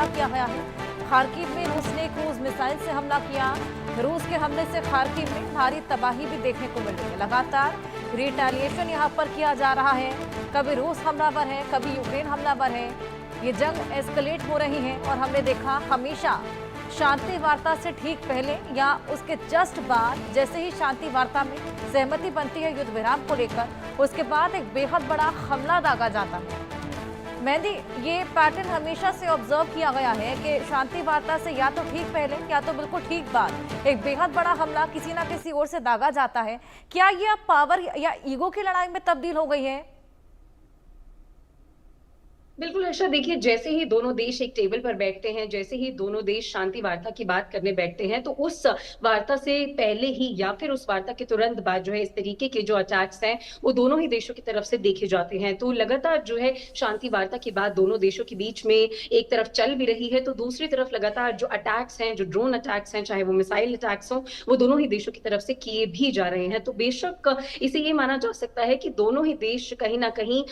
हमला किया गया है। खार्किव में रूस ने क्रूज मिसाइल से हमला किया। रूस के हमले से खार्किव में भारी तबाही भी देखने को मिल रही है। लगातार रिटेलिएशन यहाँ पर किया जा रहा है। कभी रूस हमलावर है, कभी यूक्रेन हमलावर है। ये जंग एस्केलेट हो रही है और हमने देखा हमेशा शांति वार्ता से ठीक पहले या उसके जस्ट बाद जैसे ही शांति वार्ता में सहमति बनती है युद्ध विराम को लेकर, उसके बाद एक बेहद बड़ा हमला दागा जाता है। मेहंदी, ये पैटर्न हमेशा से ऑब्जर्व किया गया है कि शांति वार्ता से या तो ठीक पहले या तो बिल्कुल ठीक बाद एक बेहद बड़ा हमला किसी ना किसी ओर से दागा जाता है। क्या ये अब पावर या ईगो की लड़ाई में तब्दील हो गई है? बिल्कुल हर्षा, देखिए जैसे ही दोनों देश एक टेबल पर बैठते हैं, जैसे ही दोनों देश शांति वार्ता की बात करने बैठते हैं, तो उस वार्ता से पहले ही या फिर उस वार्ता के तुरंत बाद जो है इस तरीके के जो अटैक्स हैं वो दोनों ही देशों की तरफ से देखे जाते हैं। तो लगातार जो है शांति वार्ता की बात दोनों देशों के बीच में एक तरफ चल भी रही है, तो दूसरी तरफ लगातार जो अटैक्स हैं, जो ड्रोन अटैक्स हैं, चाहे वो मिसाइल अटैक्स हों, वो दोनों ही देशों की तरफ से किए भी जा रहे हैं। तो बेशक इसे ये माना जा सकता है कि दोनों ही देश कहीं ना कहीं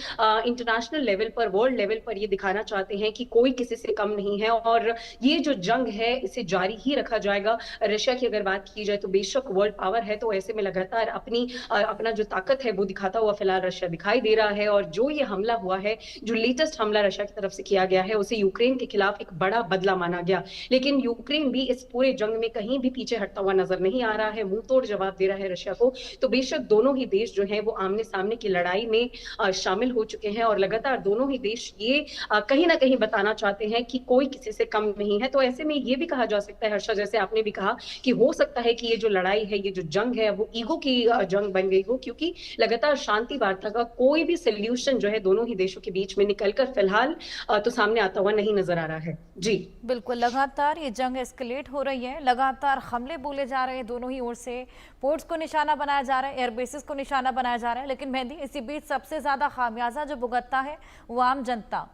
इंटरनेशनल लेवल पर, वर्ल्ड लेवल पर ये दिखाना चाहते हैं कि कोई किसी से कम नहीं है और ये जो जंग है इसे जारी ही रखा जाएगा। रशिया की अगर बात की जाए तो बेशक वर्ल्ड पावर है, तो ऐसे में लगातार अपना जो ताकत है वो दिखाता हुआ फिलहाल रशिया दिखाई दे रहा है। और जो ये हमला हुआ है, जो लेटेस्ट हमला रशिया की तरफ से किया गया है, उसे यूक्रेन के खिलाफ एक बड़ा बदला माना गया। लेकिन यूक्रेन भी इस पूरे जंग में कहीं भी पीछे हटता हुआ नजर नहीं आ रहा है, मुंह तोड़ जवाब दे रहा है रशिया को। तो बेशक दोनों ही देश जो है वो आमने सामने की लड़ाई में शामिल हो चुके हैं और लगातार दोनों ही देश ये कहीं ना कहीं बताना चाहते हैं कि कोई किसी से कम नहीं है। तो ऐसे में ये भी कहा जा सकता है हर्षा, जैसे आपने भी कहा, कि हो सकता है कि ये जो लड़ाई है, ये जो जंग है, वो ईगो की जंग बन गई हो, क्योंकि लगातार शांति वार्ता का कोई भी सोल्यूशन जो है दोनों ही देशों के बीच में निकलकर फिलहाल तो सामने आता हुआ नहीं नजर आ रहा है। जी बिल्कुल, लगातार ये जंग एस्केलेट हो रही है। लगातार हमले बोले जा रहे हैं दोनों ही ओर से। पोर्ट्स को निशाना बनाया जा रहा है, एयरबेसेस को निशाना बनाया जा रहा है। लेकिन मेहंदी, इसी बीच सबसे ज्यादा खामियाजा जो भुगतता है वो आम जनता।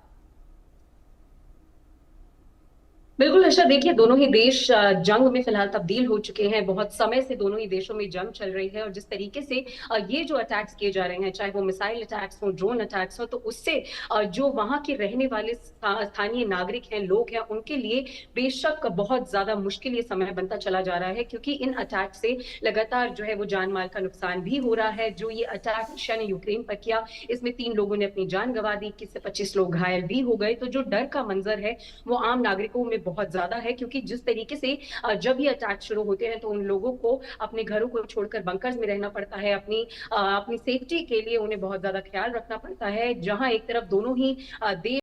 बिल्कुल हर्षा, देखिए दोनों ही देश जंग में फिलहाल तब्दील हो चुके हैं। बहुत समय से दोनों ही देशों में जंग चल रही है और जिस तरीके से ये जो अटैक्स किए जा रहे हैं, चाहे वो मिसाइल अटैक्स हो, ड्रोन अटैक्स हो, तो उससे जो वहां के रहने वाले स्थानीय नागरिक हैं, लोग हैं, उनके लिए बेशक बहुत ज्यादा मुश्किल ये समय बनता चला जा रहा है, क्योंकि इन अटैक से लगातार जो है वो जान माल का नुकसान भी हो रहा है। जो ये अटैक रशिया ने यूक्रेन पर किया, इसमें 3 लोगों ने अपनी जान गंवा दी, 21 से 25 लोग घायल भी हो गए। तो जो डर का मंजर है वो आम नागरिकों में बहुत ज्यादा है, क्योंकि जिस तरीके से जब ये अटैक शुरू होते हैं तो उन लोगों को अपने घरों को छोड़कर बंकर्स में रहना पड़ता है। अपनी सेफ्टी के लिए उन्हें बहुत ज्यादा ख्याल रखना पड़ता है, जहां एक तरफ दोनों ही देश